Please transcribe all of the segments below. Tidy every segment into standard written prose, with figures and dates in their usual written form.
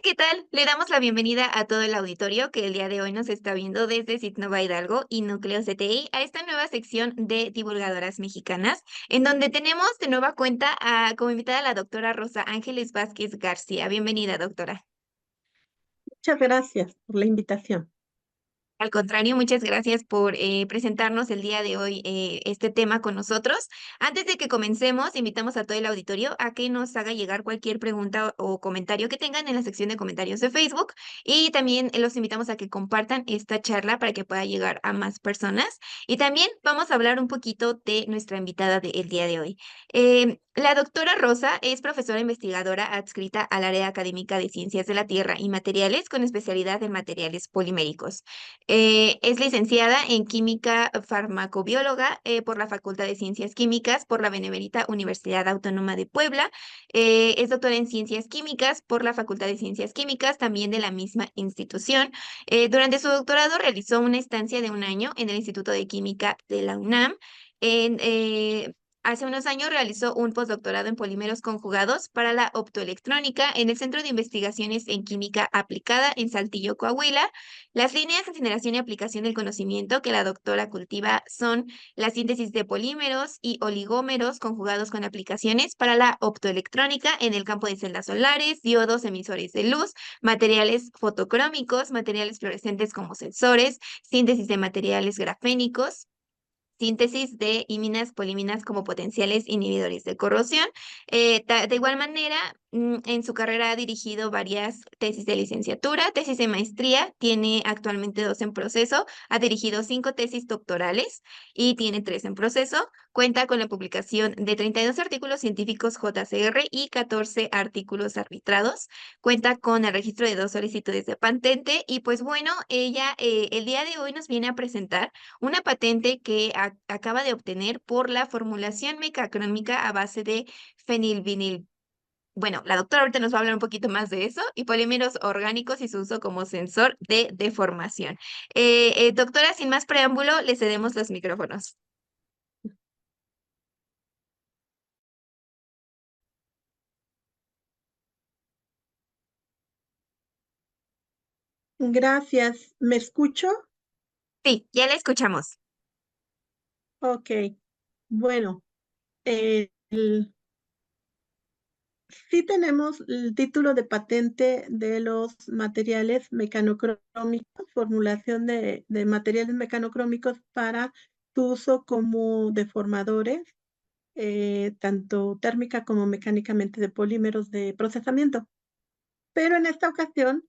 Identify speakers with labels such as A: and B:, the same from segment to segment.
A: ¿qué tal? Le damos la bienvenida a todo el auditorio que el día de hoy nos está viendo desde Sitnova Hidalgo y Núcleo CTI a esta nueva sección de divulgadoras mexicanas, en donde tenemos de nueva cuenta como invitada a la doctora Rosa Ángeles Vázquez García. Bienvenida, doctora.
B: Muchas gracias por la invitación.
A: Al contrario, muchas gracias por presentarnos el día de hoy este tema con nosotros. Antes de que comencemos, invitamos a todo el auditorio a que nos haga llegar cualquier pregunta o comentario que tengan en la sección de comentarios de Facebook y también los invitamos a que compartan esta charla para que pueda llegar a más personas. Y también vamos a hablar un poquito de nuestra invitada del día de hoy. La doctora Rosa es profesora investigadora adscrita al área académica de Ciencias de la Tierra y Materiales con especialidad en materiales poliméricos. Es licenciada en Química Farmacobióloga por la Facultad de Ciencias Químicas por la Benemérita Universidad Autónoma de Puebla. Es doctora en Ciencias Químicas por la Facultad de Ciencias Químicas, también de la misma institución. Durante su doctorado realizó una estancia de un año en el Instituto de Química de la UNAM. En, Hace unos años realizó un postdoctorado en polímeros conjugados para la optoelectrónica en el Centro de Investigaciones en Química Aplicada en Saltillo, Coahuila. Las líneas de generación y aplicación del conocimiento que la doctora cultiva son la síntesis de polímeros y oligómeros conjugados con aplicaciones para la optoelectrónica en el campo de celdas solares, diodos, emisores de luz, materiales fotocrómicos, materiales fluorescentes como sensores, síntesis de materiales grafénicos, síntesis de iminas, poliminas como potenciales inhibidores de corrosión. De igual manera, en su carrera ha dirigido varias tesis de licenciatura, tesis de maestría, tiene actualmente 2 en proceso, ha dirigido 5 tesis doctorales y tiene 3 en proceso. Cuenta con la publicación de 32 artículos científicos JCR y 14 artículos arbitrados. Cuenta con el registro de 2 solicitudes de patente y pues bueno, ella el día de hoy nos viene a presentar una patente que acaba de obtener por la formulación mecacrómica a base de fenilvinil. Bueno, la doctora ahorita nos va a hablar un poquito más de eso y polímeros orgánicos y su uso como sensor de deformación. Doctora, sin más preámbulo, le cedemos los micrófonos.
B: Gracias. ¿Me escucho?
A: Sí, ya la escuchamos.
B: Ok. Bueno, sí tenemos el título de patente de los materiales mecanocrómicos, formulación de materiales mecanocrómicos para su uso como deformadores, tanto térmica como mecánicamente de polímeros de procesamiento. Pero en esta ocasión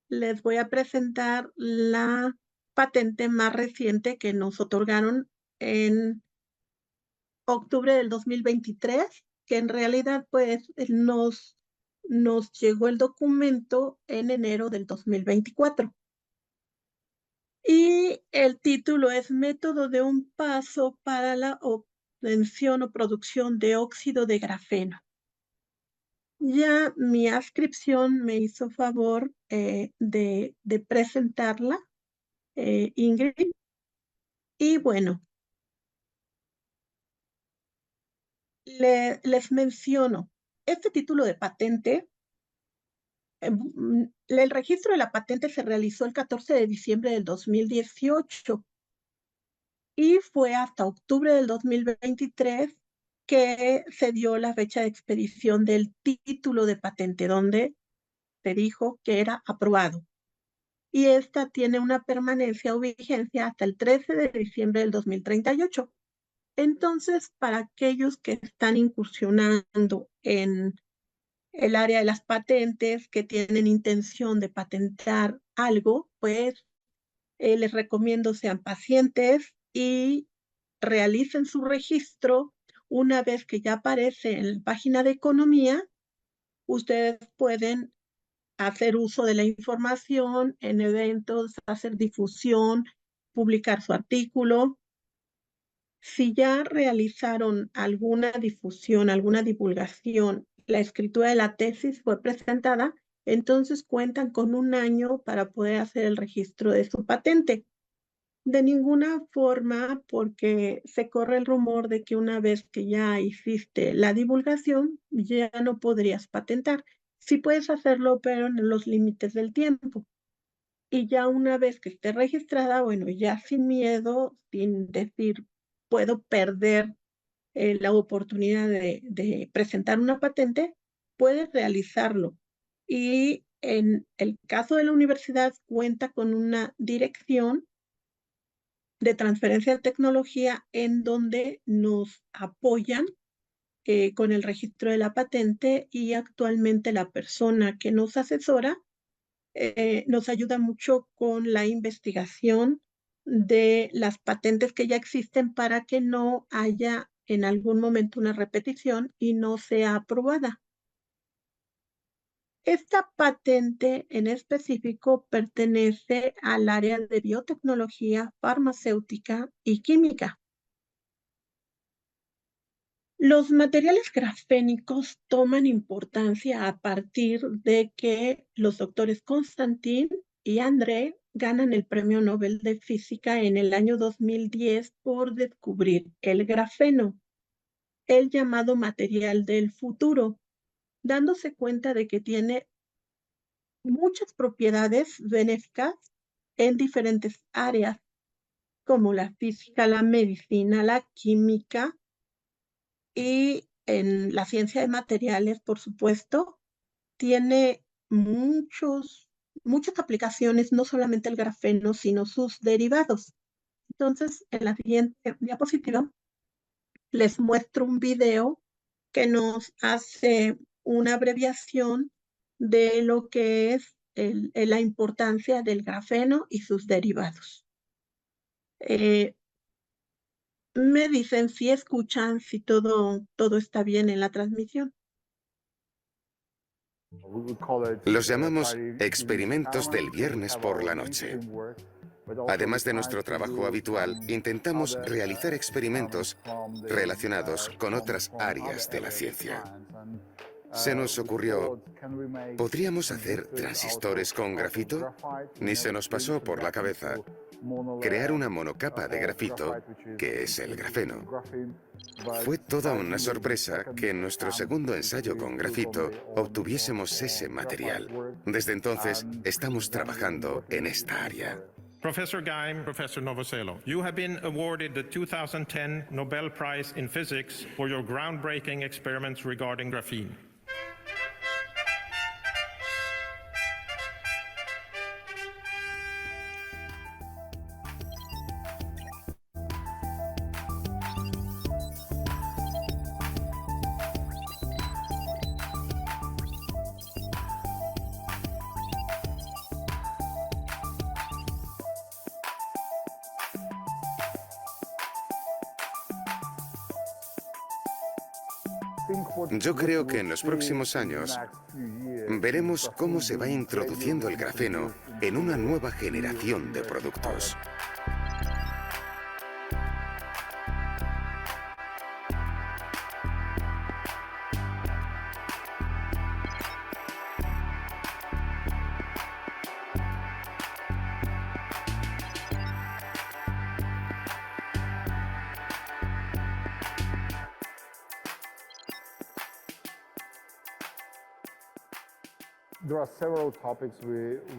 B: les voy a presentar la patente más reciente que nos otorgaron en octubre del 2023, que en realidad pues nos llegó el documento en enero del 2024. Y el título es Método de un paso para la obtención o producción de óxido de grafeno. Ya mi adscripción me hizo favor de presentarla, Ingrid. Y bueno, les menciono, este título de patente, el registro de la patente se realizó el 14 de diciembre del 2018 y fue hasta octubre del 2023 que se dio la fecha de expedición del título de patente, donde se dijo que era aprobado. Y esta tiene una permanencia o vigencia hasta el 13 de diciembre del 2038. Entonces, para aquellos que están incursionando en el área de las patentes, que tienen intención de patentar algo, pues les recomiendo sean pacientes y realicen su registro. Una vez que ya aparece en la página de economía, ustedes pueden hacer uso de la información en eventos, hacer difusión, publicar su artículo. Si ya realizaron alguna difusión, alguna divulgación, la escritura de la tesis fue presentada, entonces cuentan con un año para poder hacer el registro de su patente. De ninguna forma, porque se corre el rumor de que una vez que ya hiciste la divulgación, ya no podrías patentar. Sí puedes hacerlo, pero en los límites del tiempo. Y ya una vez que esté registrada, bueno, ya sin miedo, sin decir, puedo perder la oportunidad de presentar una patente, puedes realizarlo. Y en el caso de la universidad, cuenta con una dirección de transferencia de tecnología en donde nos apoyan con el registro de la patente, y actualmente la persona que nos asesora nos ayuda mucho con la investigación de las patentes que ya existen para que no haya en algún momento una repetición y no sea aprobada. Esta patente en específico pertenece al área de biotecnología, farmacéutica y química. Los materiales grafénicos toman importancia a partir de que los doctores Konstantin y André ganan el Premio Nobel de Física en el año 2010 por descubrir el grafeno, el llamado material del futuro, dándose cuenta de que tiene muchas propiedades benéficas en diferentes áreas, como la física, la medicina, la química y en la ciencia de materiales, por supuesto. Tiene muchas aplicaciones, no solamente el grafeno, sino sus derivados. Entonces, en la siguiente diapositiva les muestro un video que nos hace una abreviación de lo que es la importancia del grafeno y sus derivados. Me dicen si escuchan, si todo está bien en la transmisión.
C: Los llamamos experimentos del viernes por la noche. Además de nuestro trabajo habitual, intentamos realizar experimentos relacionados con otras áreas de la ciencia. Se nos ocurrió, ¿podríamos hacer transistores con grafito? Ni se nos pasó por la cabeza crear una monocapa de grafito, que es el grafeno. Fue toda una sorpresa que en nuestro segundo ensayo con grafito obtuviésemos ese material. Desde entonces, estamos trabajando en esta área.
D: Professor Geim, Professor Novoselo, you have been awarded the 2010 Nobel Prize in Physics for your groundbreaking experiments regarding graphene.
C: Yo creo que en los próximos años veremos cómo se va introduciendo el grafeno en una nueva generación de productos.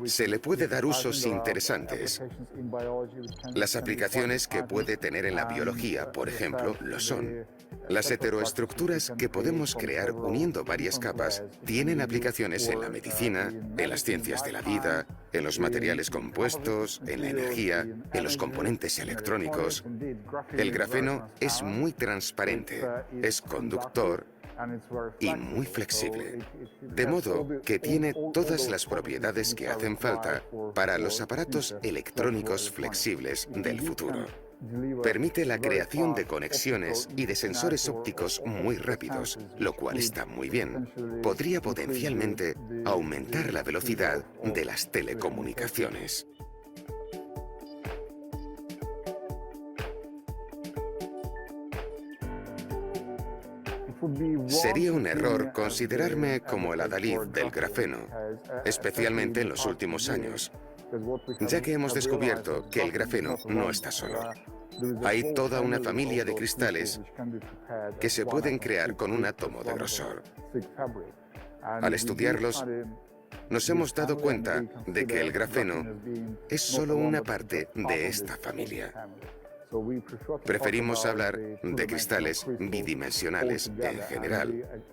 C: Se le puede dar usos interesantes. Las aplicaciones que puede tener en la biología, por ejemplo, lo son. Las heteroestructuras que podemos crear uniendo varias capas tienen aplicaciones en la medicina, en las ciencias de la vida, en los materiales compuestos, en la energía, en los componentes electrónicos. El grafeno es muy transparente, es conductor y muy flexible, de modo que tiene todas las propiedades que hacen falta para los aparatos electrónicos flexibles del futuro. Permite la creación de conexiones y de sensores ópticos muy rápidos, lo cual está muy bien. Podría potencialmente aumentar la velocidad de las telecomunicaciones. Sería un error considerarme como el adalid del grafeno, especialmente en los últimos años, ya que hemos descubierto que el grafeno no está solo. Hay toda una familia de cristales que se pueden crear con un átomo de grosor. Al estudiarlos, nos hemos dado cuenta de que el grafeno es solo una parte de esta familia. Preferimos hablar de cristales bidimensionales en general.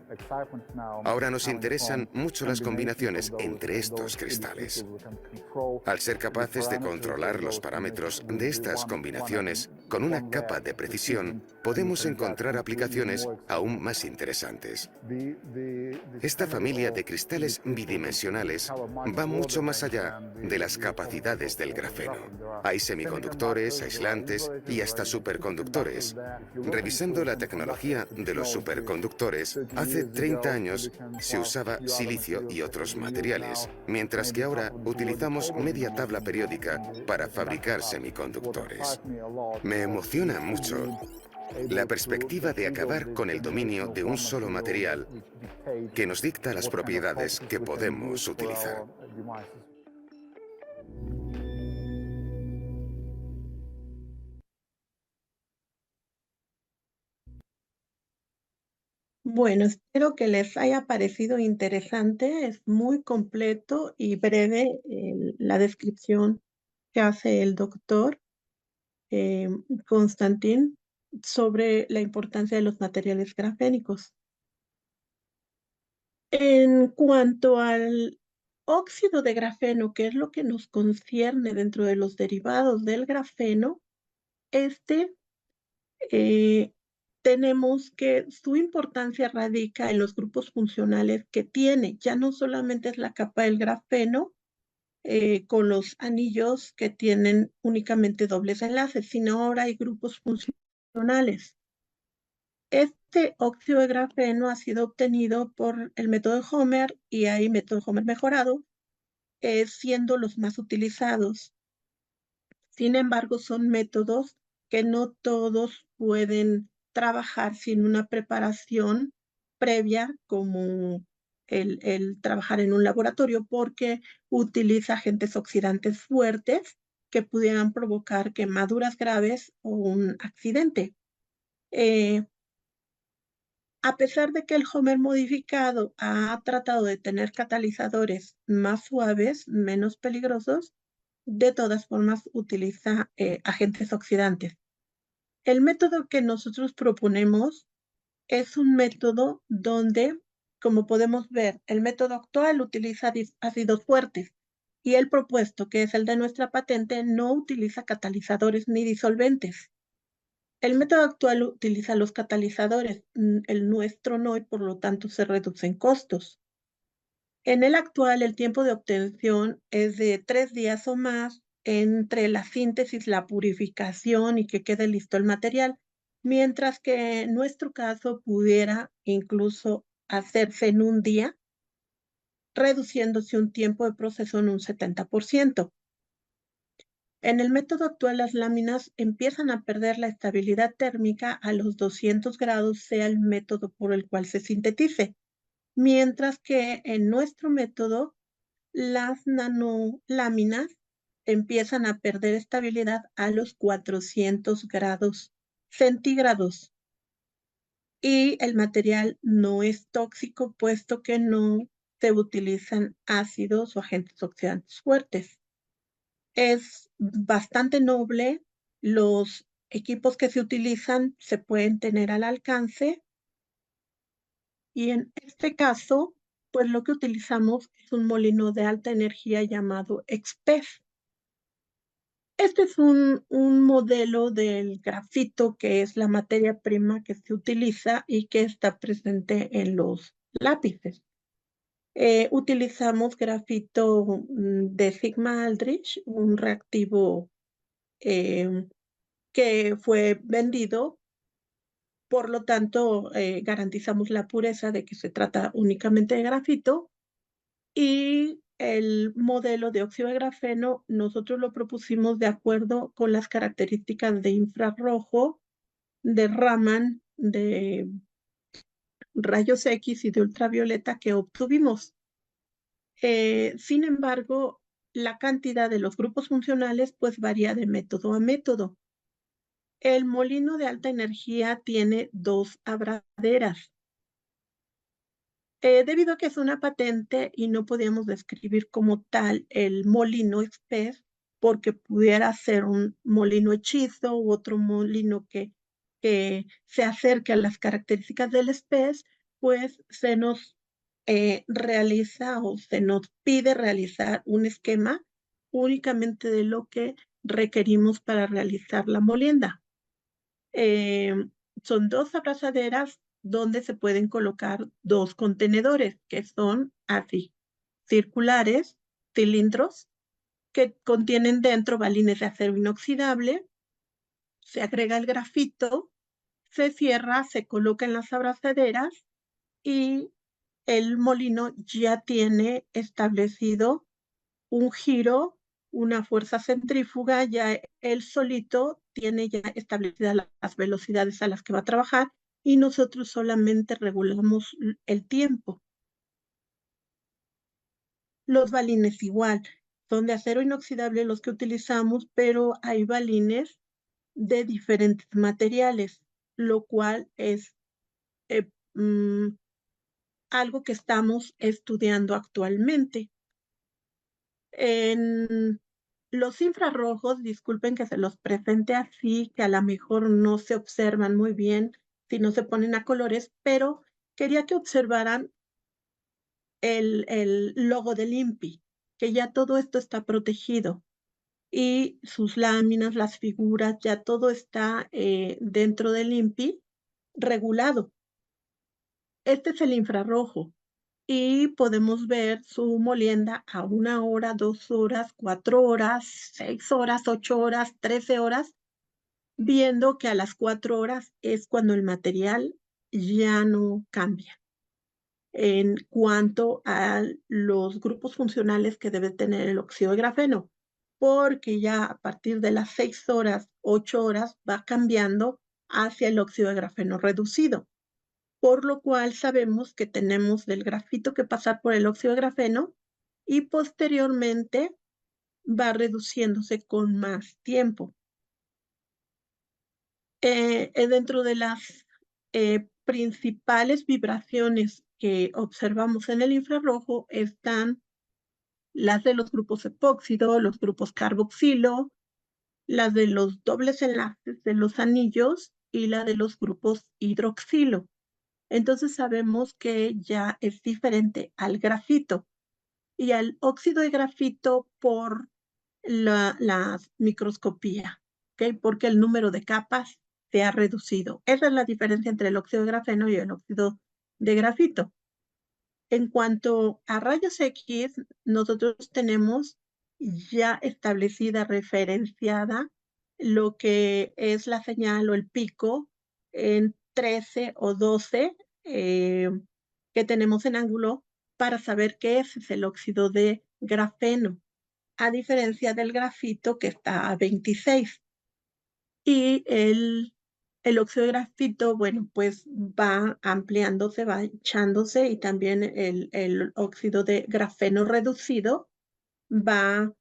C: Ahora nos interesan mucho las combinaciones entre estos cristales. Al ser capaces de controlar los parámetros de estas combinaciones con una capa de precisión, podemos encontrar aplicaciones aún más interesantes. Esta familia de cristales bidimensionales va mucho más allá de las capacidades del grafeno. Hay semiconductores, aislantes y hasta superconductores. Revisando la tecnología de los superconductores, hace 30 años se usaba silicio y otros materiales, mientras que ahora utilizamos media tabla periódica para fabricar semiconductores. Me emociona mucho la perspectiva de acabar con el dominio de un solo material que nos dicta las propiedades que podemos utilizar.
B: Bueno, espero que les haya parecido interesante. Es muy completo y breve la descripción que hace el doctor Constantin sobre la importancia de los materiales grafénicos. En cuanto al óxido de grafeno, que es lo que nos concierne dentro de los derivados del grafeno, eh, tenemos que su importancia radica en los grupos funcionales que tiene. Ya no solamente es la capa del grafeno con los anillos que tienen únicamente dobles enlaces, sino ahora hay grupos funcionales. Este óxido de grafeno ha sido obtenido por el método de Homer y hay método Homer mejorado, siendo los más utilizados. Sin embargo, son métodos que no todos pueden trabajar sin una preparación previa como el trabajar en un laboratorio porque utiliza agentes oxidantes fuertes que pudieran provocar quemaduras graves o un accidente. A pesar de que el Homer modificado ha tratado de tener catalizadores más suaves, menos peligrosos, de todas formas utiliza agentes oxidantes. El método que nosotros proponemos es un método donde, como podemos ver, el método actual utiliza ácidos fuertes y el propuesto, que es el de nuestra patente, no utiliza catalizadores ni disolventes. El método actual utiliza los catalizadores, el nuestro no, y por lo tanto se reducen costos. En el actual, el tiempo de obtención es de 3 días o más entre la síntesis, la purificación y que quede listo el material, mientras que en nuestro caso pudiera incluso hacerse en un día, reduciéndose un tiempo de proceso en un 70%. En el método actual, las láminas empiezan a perder la estabilidad térmica a los 200 grados, sea el método por el cual se sintetice, mientras que en nuestro método, las nanoláminas empiezan a perder estabilidad a los 400 grados centígrados. Y el material no es tóxico, puesto que no se utilizan ácidos o agentes oxidantes fuertes. Es bastante noble. Los equipos que se utilizan se pueden tener al alcance. Y en este caso, pues lo que utilizamos es un molino de alta energía llamado XPEF. Este es un modelo del grafito, que es la materia prima que se utiliza y que está presente en los lápices. Utilizamos grafito de Sigma Aldrich, un reactivo que fue vendido, por lo tanto garantizamos la pureza de que se trata únicamente de grafito. Y el modelo de óxido de grafeno nosotros lo propusimos de acuerdo con las características de infrarrojo, de Raman, de rayos X y de ultravioleta que obtuvimos. Sin embargo, la cantidad de los grupos funcionales pues varía de método a método. El molino de alta energía tiene 2 abraderas. Debido a que es una patente y no podíamos describir como tal el molino express, porque pudiera ser un molino hechizo u otro molino que se acerque a las características del SPES, pues se nos realiza o se nos pide realizar un esquema únicamente de lo que requerimos para realizar la molienda. Son 2 abrazaderas donde se pueden colocar 2 contenedores, que son así, circulares, cilindros, que contienen dentro balines de acero inoxidable, se agrega el grafito, se cierra, se coloca en las abrazaderas y el molino ya tiene establecido un giro, una fuerza centrífuga, ya él solito tiene ya establecidas las velocidades a las que va a trabajar y nosotros solamente regulamos el tiempo. Los balines igual, son de acero inoxidable los que utilizamos, pero hay balines de diferentes materiales, lo cual es eh, mm, algo que estamos estudiando actualmente. En los infrarrojos, disculpen que se los presente así, que a lo mejor no se observan muy bien si no se ponen a colores, pero quería que observaran el logo del INPI, que ya todo esto está protegido y sus láminas, las figuras, ya todo está dentro del INPI regulado. Este es el infrarrojo y podemos ver su molienda a 1 hora, 2 horas, 4 horas, 6 horas, 8 horas, 13 horas, viendo que a las 4 horas es cuando el material ya no cambia. En cuanto a los grupos funcionales que debe tener el óxido de grafeno, porque ya a partir de las 6 horas, 8 horas va cambiando hacia el óxido de grafeno reducido, por lo cual sabemos que tenemos del grafito que pasar por el óxido de grafeno y posteriormente va reduciéndose con más tiempo. Dentro de las principales vibraciones que observamos en el infrarrojo están las de los grupos epóxido, los grupos carboxilo, las de los dobles enlaces de los anillos y la de los grupos hidroxilo. Entonces sabemos que ya es diferente al grafito y al óxido de grafito por la microscopía, ¿ok? Porque el número de capas se ha reducido. Esa es la diferencia entre el óxido de grafeno y el óxido de grafito. En cuanto a rayos X, nosotros tenemos ya establecida, referenciada, lo que es la señal o el pico en 13 o 12 que tenemos en ángulo para saber que ese es el óxido de grafeno, a diferencia del grafito que está a 26. Y el óxido de grafito, bueno, pues va ampliándose, va hinchándose y también el óxido de grafeno reducido va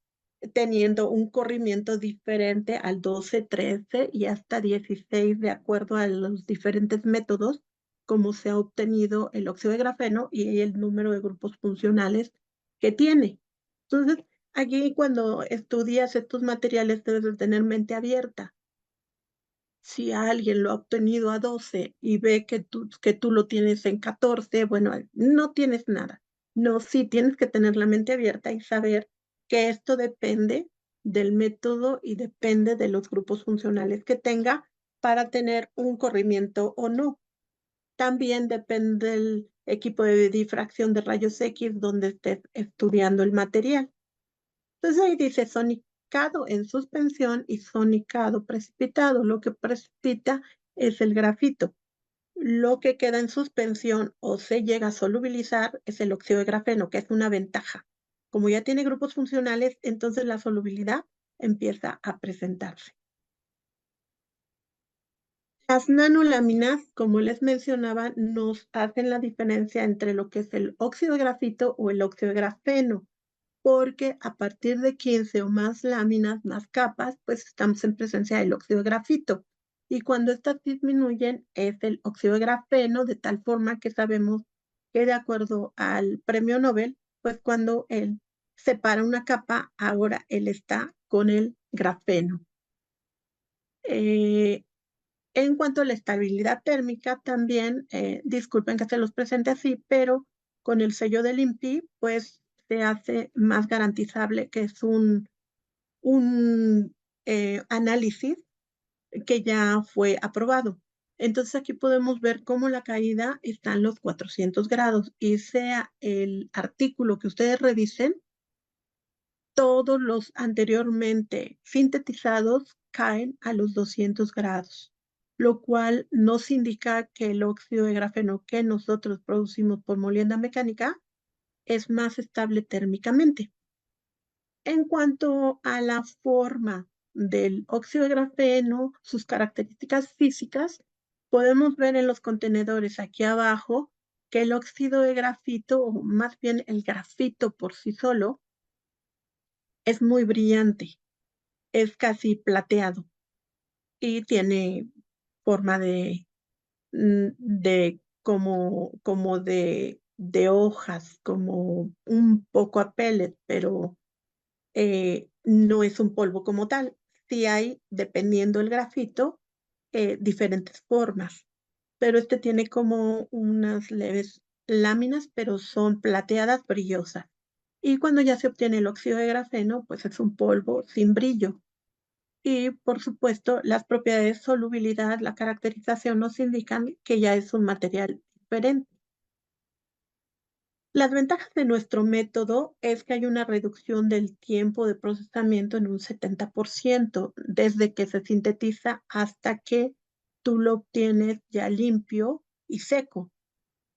B: teniendo un corrimiento diferente al 12, 13 y hasta 16 de acuerdo a los diferentes métodos como se ha obtenido el óxido de grafeno y el número de grupos funcionales que tiene. Entonces, aquí cuando estudias estos materiales debes de tener mente abierta. Si alguien lo ha obtenido a 12 y ve que tú lo tienes en 14, bueno, no tienes nada. No, sí tienes que tener la mente abierta y saber que esto depende del método y depende de los grupos funcionales que tenga para tener un corrimiento o no. También depende del equipo de difracción de rayos X donde estés estudiando el material. Entonces ahí dice sonicado en suspensión y sonicado precipitado. Lo que precipita es el grafito. Lo que queda en suspensión o se llega a solubilizar es el óxido de grafeno, que es una ventaja. Como ya tiene grupos funcionales, entonces la solubilidad empieza a presentarse. Las nanoláminas, como les mencionaba, nos hacen la diferencia entre lo que es el óxido de grafito o el óxido de grafeno, porque a partir de 15 o más láminas, más capas, pues estamos en presencia del óxido de grafito. Y cuando estas disminuyen es el óxido de grafeno, de tal forma que sabemos que de acuerdo al premio Nobel, pues cuando él separa una capa, ahora él está con el grafeno. En cuanto a la estabilidad térmica, también, disculpen que se los presente así, pero con el sello del INPI, pues se hace más garantizable que es un análisis que ya fue aprobado. Entonces aquí podemos ver cómo la caída está en los 400 grados y sea el artículo que ustedes revisen, todos los anteriormente sintetizados caen a los 200 grados, lo cual nos indica que el óxido de grafeno que nosotros producimos por molienda mecánica es más estable térmicamente. En cuanto a la forma del óxido de grafeno, sus características físicas, podemos ver en los contenedores aquí abajo que el óxido de grafito, o más bien el grafito por sí solo, es muy brillante, es casi plateado y tiene forma de como de hojas, como un poco a pellet, pero no es un polvo como tal. Sí hay, dependiendo del grafito, diferentes formas, pero este tiene como unas leves láminas, pero son plateadas brillosas. Y cuando ya se obtiene el óxido de grafeno, pues es un polvo sin brillo. Y por supuesto, las propiedades de solubilidad, la caracterización nos indican que ya es un material diferente. Las ventajas de nuestro método es que hay una reducción del tiempo de procesamiento en un 70%, desde que se sintetiza hasta que tú lo obtienes ya limpio y seco.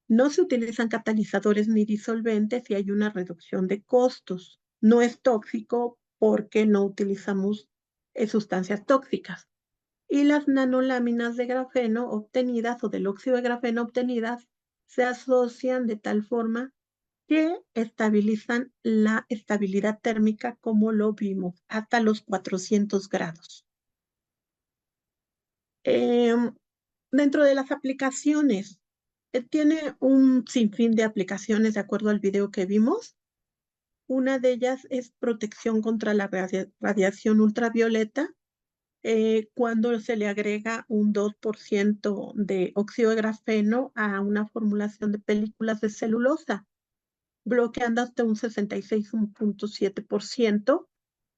B: No se utilizan catalizadores ni disolventes y hay una reducción de costos. No es tóxico porque no utilizamos sustancias tóxicas. Y las nanoláminas de grafeno obtenidas o del óxido de grafeno obtenidas se asocian de tal forma que estabilizan la estabilidad térmica como lo vimos, hasta los 400 grados. Dentro de las aplicaciones, tiene un sinfín de aplicaciones de acuerdo al video que vimos. Una de ellas es protección contra la radiación ultravioleta. Cuando se le agrega un 2% de óxido de grafeno a una formulación de películas de celulosa, bloqueando hasta un 66.7%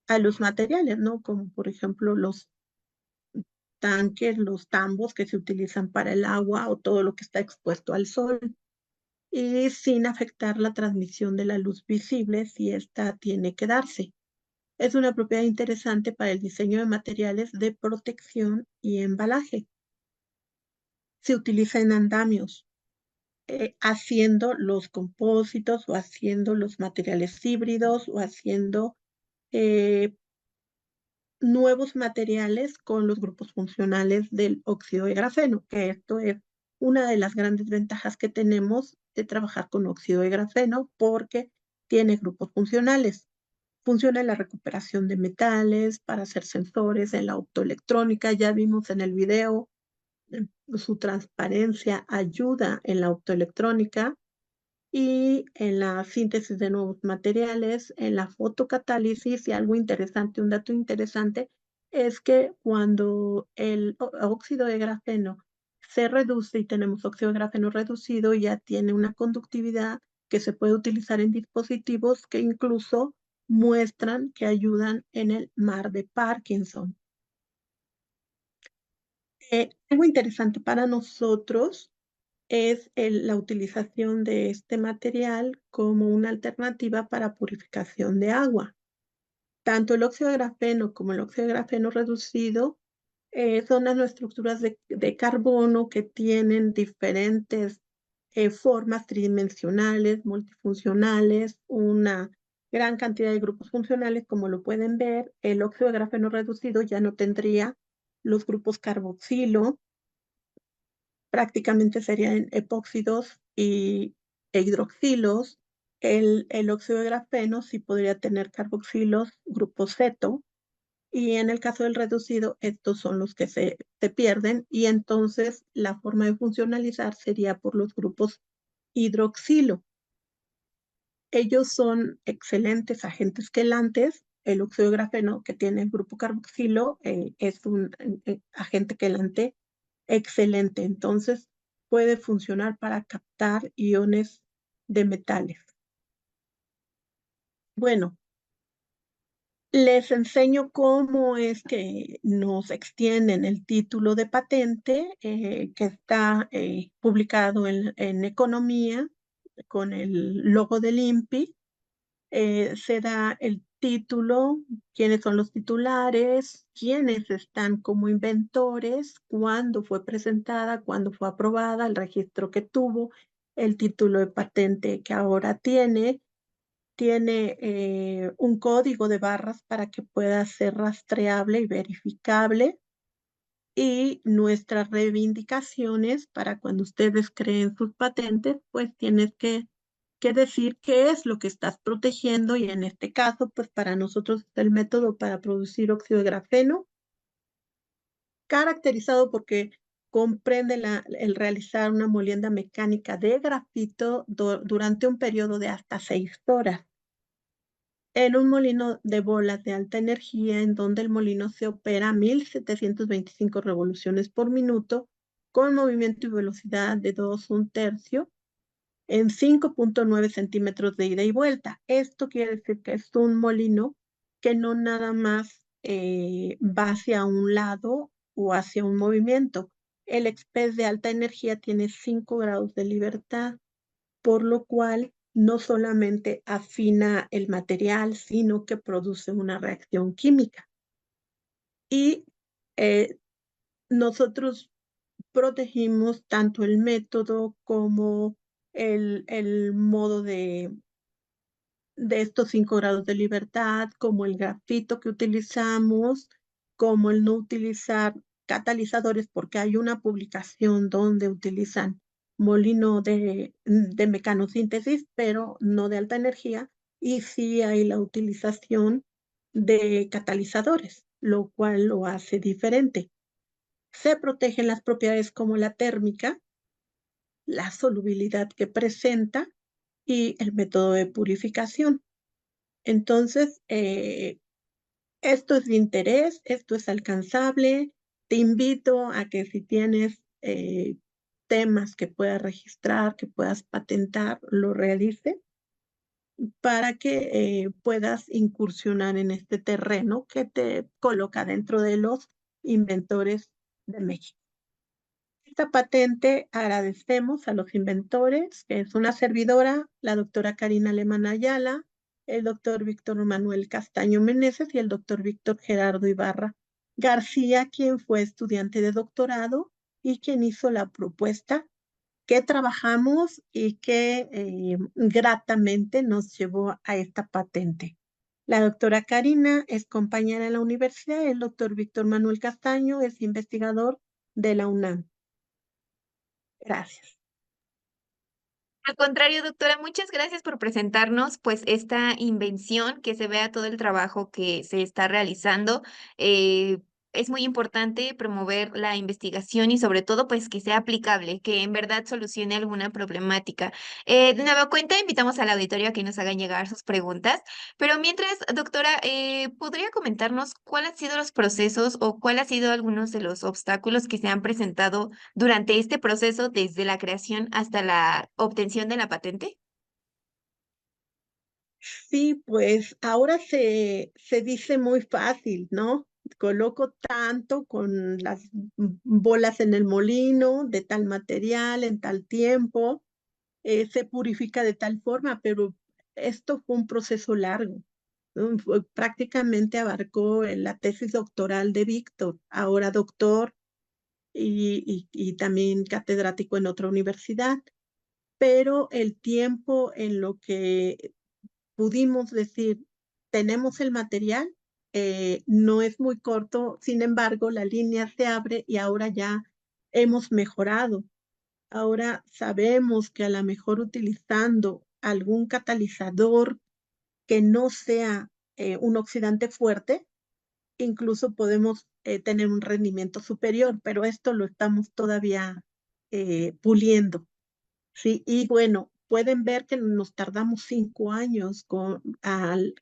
B: a los materiales, ¿no? Como por ejemplo los tanques, los tambos que se utilizan para el agua o todo lo que está expuesto al sol, y sin afectar la transmisión de la luz visible si ésta tiene que darse. Es una propiedad interesante para el diseño de materiales de protección y embalaje. Se utiliza en andamios, haciendo los compósitos o haciendo los materiales híbridos o haciendo nuevos materiales con los grupos funcionales del óxido de grafeno, que esto es una de las grandes ventajas que tenemos de trabajar con óxido de grafeno porque tiene grupos funcionales. Funciona en la recuperación de metales, para hacer sensores, en la optoelectrónica, ya vimos en el video, su transparencia ayuda en la optoelectrónica y en la síntesis de nuevos materiales, en la fotocatálisis. Y algo interesante, un dato interesante, es que cuando el óxido de grafeno se reduce y tenemos óxido de grafeno reducido, ya tiene una conductividad que se puede utilizar en dispositivos que incluso muestran que ayudan en el mar de Parkinson. Algo interesante para nosotros es la utilización de este material como una alternativa para purificación de agua. Tanto el óxido de grafeno como el óxido de grafeno reducido son nanoestructuras de carbono que tienen diferentes formas tridimensionales, multifuncionales, una gran cantidad de grupos funcionales. Como lo pueden ver, el óxido de grafeno reducido ya no tendría los grupos carboxilo, prácticamente serían epóxidos e hidroxilos. El óxido de grafeno sí podría tener carboxilos, grupo ceto, y en el caso del reducido, estos son los que se pierden, y entonces la forma de funcionalizar sería por los grupos hidroxilo. Ellos son excelentes agentes quelantes. El óxido de grafeno que tiene el grupo carboxilo es un agente quelante excelente. Entonces, puede funcionar para captar iones de metales. Bueno, les enseño cómo es que nos extienden el título de patente que está publicado en Economía con el logo del INPI. Se da el título, quiénes son los titulares, quiénes están como inventores, cuándo fue presentada, cuándo fue aprobada, el registro que tuvo, el título de patente que ahora tiene un código de barras para que pueda ser rastreable y verificable. Y nuestras reivindicaciones para cuando ustedes creen sus patentes, pues tienes que decir qué es lo que estás protegiendo y en este caso, pues para nosotros es el método para producir óxido de grafeno, caracterizado porque comprende el realizar una molienda mecánica de grafito durante un periodo de hasta 6 horas en un molino de bolas de alta energía en donde el molino se opera a 1725 revoluciones por minuto con movimiento y velocidad de 2/3 en 5.9 centímetros de ida y vuelta. Esto quiere decir que es un molino que no nada más va hacia un lado o hacia un movimiento. El express de alta energía tiene 5 grados de libertad, por lo cual no solamente afina el material, sino que produce una reacción química. Y nosotros protegimos tanto el método como el modo de estos 5 grados de libertad, como el grafito que utilizamos, como el no utilizar catalizadores, porque hay una publicación donde utilizan molino de mecanosíntesis, pero no de alta energía, y sí hay la utilización de catalizadores, lo cual lo hace diferente. Se protegen las propiedades como la térmica, la solubilidad que presenta y el método de purificación. Entonces, esto es de interés, esto es alcanzable. Te invito a que si tienes temas que puedas registrar, que puedas patentar, lo realices para que puedas incursionar en este terreno que te coloca dentro de los inventores de México. Esta patente agradecemos a los inventores, que es una servidora, la doctora Karina Alemán Ayala, el doctor Víctor Manuel Castaño Meneses y el doctor Víctor Gerardo Ibarra García, quien fue estudiante de doctorado y quien hizo la propuesta que trabajamos y que gratamente nos llevó a esta patente. La doctora Karina es compañera en la universidad, el doctor Víctor Manuel Castaño es investigador de la UNAM. Gracias.
A: Al contrario, doctora, muchas gracias por presentarnos, pues, esta invención, que se vea todo el trabajo que se está realizando. Es muy importante promover la investigación y sobre todo, pues, que sea aplicable, que en verdad solucione alguna problemática. De nueva cuenta, invitamos al auditorio a que nos hagan llegar sus preguntas, pero mientras, doctora, ¿podría comentarnos cuál han sido los procesos o cuál ha sido algunos de los obstáculos que se han presentado durante este proceso, desde la creación hasta la obtención de la patente?
B: Sí, pues ahora se dice muy fácil, ¿no? Coloco tanto con las bolas en el molino, de tal material, en tal tiempo, se purifica de tal forma, pero esto fue un proceso largo, ¿no? Prácticamente abarcó la tesis doctoral de Víctor, ahora doctor y también catedrático en otra universidad, pero el tiempo en lo que pudimos decir, tenemos el material, no es muy corto, sin embargo, la línea se abre y ahora ya hemos mejorado. Ahora sabemos que a lo mejor utilizando algún catalizador que no sea un oxidante fuerte, incluso podemos tener un rendimiento superior, pero esto lo estamos todavía puliendo. Sí, y bueno, pueden ver que nos tardamos 5 años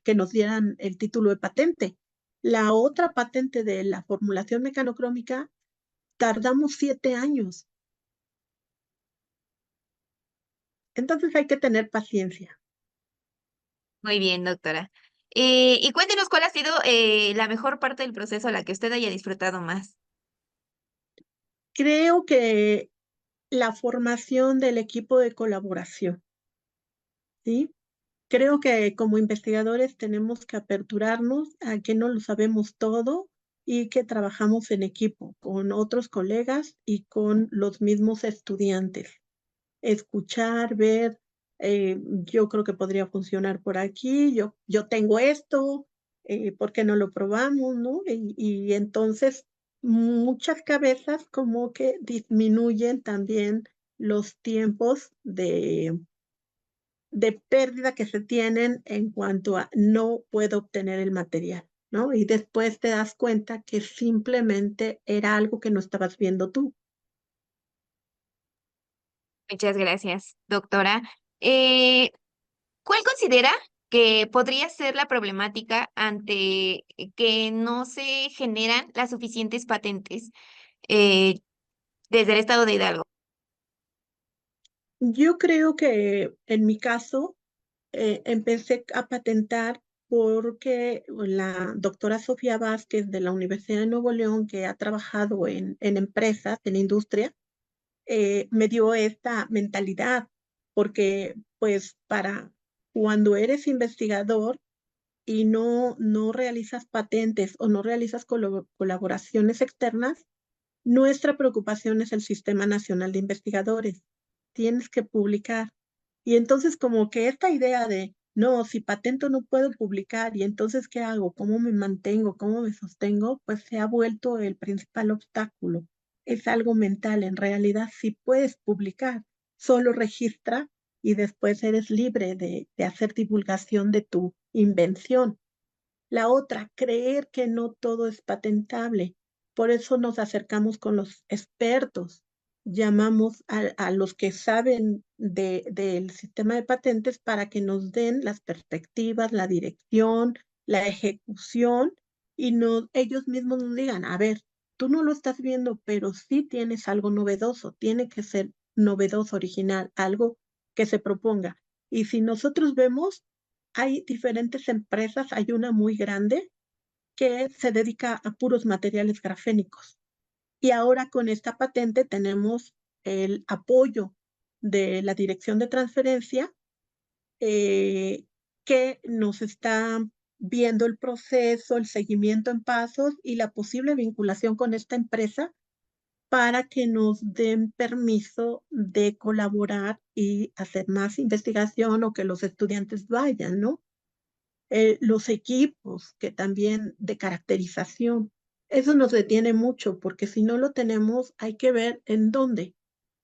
B: que nos dieran el título de patente. La otra patente de la formulación mecanocrómica tardamos 7 años. Entonces hay que tener paciencia.
A: Muy bien, doctora. Y cuéntenos cuál ha sido la mejor parte del proceso, la que usted haya disfrutado más.
B: Creo que la formación del equipo de colaboración, ¿sí? Creo que como investigadores tenemos que aperturarnos a que no lo sabemos todo y que trabajamos en equipo con otros colegas y con los mismos estudiantes. Escuchar, ver, yo creo que podría funcionar por aquí, yo tengo esto, ¿por qué no lo probamos, no? Y entonces muchas cabezas como que disminuyen también los tiempos de pérdida que se tienen en cuanto a no puedo obtener el material, ¿no? Y después te das cuenta que simplemente era algo que no estabas viendo tú.
A: Muchas gracias, doctora. Eh, ¿Cuál considera que podría ser la problemática ante que no se generan las suficientes patentes eh, desde el estado de Hidalgo?
B: Yo creo que en mi caso empecé a patentar porque la doctora Sofía Vázquez de la Universidad de Nuevo León, que ha trabajado en empresas, en industria, me dio esta mentalidad, porque pues para cuando eres investigador y no realizas patentes o no realizas colaboraciones externas, nuestra preocupación es el Sistema Nacional de Investigadores. Tienes que publicar. Y entonces como que esta idea de, no, si patento no puedo publicar, y entonces ¿qué hago? ¿Cómo me mantengo? ¿Cómo me sostengo? Pues se ha vuelto el principal obstáculo. Es algo mental. En realidad sí puedes publicar, solo registra y después eres libre de hacer divulgación de tu invención. La otra, creer que no todo es patentable. Por eso nos acercamos con los expertos, llamamos a los que saben del sistema de patentes para que nos den las perspectivas, la dirección, la ejecución y ellos mismos nos digan, a ver, tú no lo estás viendo, pero sí tienes algo novedoso, tiene que ser novedoso, original, algo que se proponga. Y si nosotros vemos, hay diferentes empresas, hay una muy grande que se dedica a puros materiales grafénicos. Y ahora con esta patente tenemos el apoyo de la Dirección de Transferencia eh, que nos está viendo el proceso, el seguimiento en pasos y la posible vinculación con esta empresa para que nos den permiso de colaborar y hacer más investigación o que los estudiantes vayan, ¿no? Los equipos que también de caracterización. Eso nos detiene mucho porque si no lo tenemos hay que ver en dónde.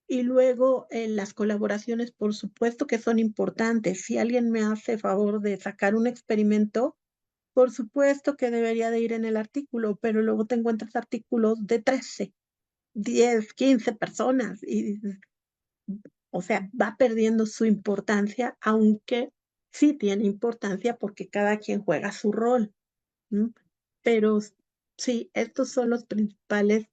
B: Y luego las colaboraciones, por supuesto que son importantes. Si alguien me hace favor de sacar un experimento, por supuesto que debería de ir en el artículo, pero luego te encuentras artículos de 13, 10, 15 personas y o sea, va perdiendo su importancia, aunque sí tiene importancia porque cada quien juega su rol. ¿No? Pero sí, estos son los principales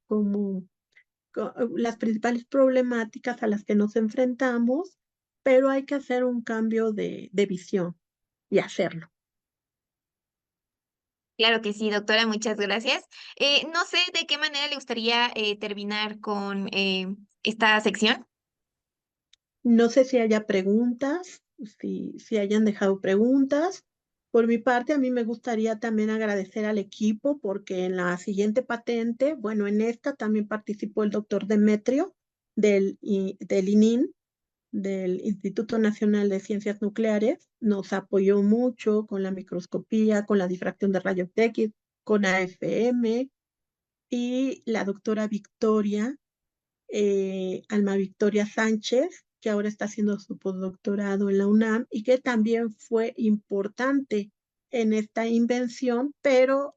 B: las principales problemáticas a las que nos enfrentamos, pero hay que hacer un cambio de visión y hacerlo.
A: Claro que sí, doctora, muchas gracias. No sé de qué manera le gustaría terminar con esta sección.
B: No sé si haya preguntas, si hayan dejado preguntas. Por mi parte, a mí me gustaría también agradecer al equipo porque en la siguiente patente, bueno, en esta también participó el doctor Demetrio del ININ, del Instituto Nacional de Ciencias Nucleares. Nos apoyó mucho con la microscopía, con la difracción de rayos X, con AFM y la doctora Victoria Alma Victoria Sánchez, que ahora está haciendo su postdoctorado en la UNAM y que también fue importante en esta invención, pero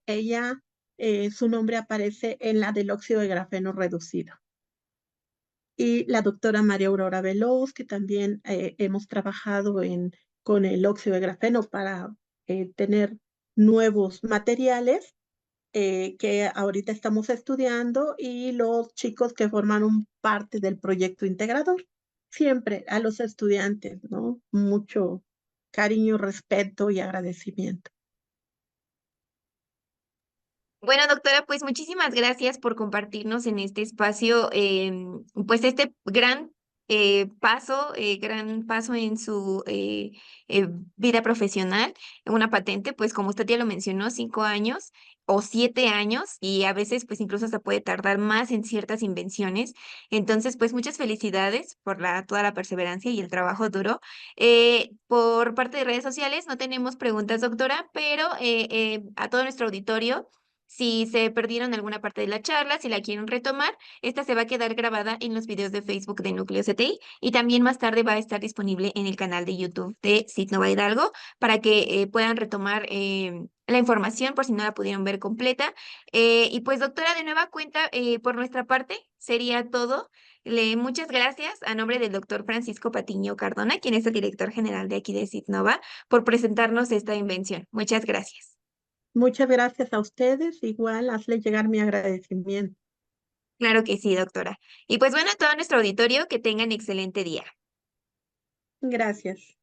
B: su nombre aparece en la del óxido de grafeno reducido. y la doctora María Aurora Veloz, que también hemos trabajado con el óxido de grafeno para tener nuevos materiales que ahorita estamos estudiando, y los chicos que formaron parte del proyecto integrador. Siempre a los estudiantes, ¿no? Mucho cariño, respeto y agradecimiento.
A: Bueno, doctora, pues muchísimas gracias por compartirnos en este espacio, pues este gran paso en su vida profesional, una patente, pues como usted ya lo mencionó, 5 años o 7 años, y a veces pues incluso se puede tardar más en ciertas invenciones. Entonces, pues muchas felicidades por toda la perseverancia y el trabajo duro. Por parte de redes sociales no tenemos preguntas, doctora, pero a todo nuestro auditorio, si se perdieron alguna parte de la charla, si la quieren retomar, esta se va a quedar grabada en los videos de Facebook de Núcleo CTI, y también más tarde va a estar disponible en el canal de YouTube de Sitnova Hidalgo para que puedan retomar la información por si no la pudieron ver completa. Y pues, doctora, de nueva cuenta, por nuestra parte, sería todo. Muchas gracias a nombre del doctor Francisco Patiño Cardona, quien es el director general de aquí de Sitnova, por presentarnos esta invención. Muchas gracias.
B: Muchas gracias a ustedes. Igual, hazle llegar mi agradecimiento.
A: Claro que sí, doctora. Y pues bueno, a todo nuestro auditorio, que tengan excelente día.
B: Gracias.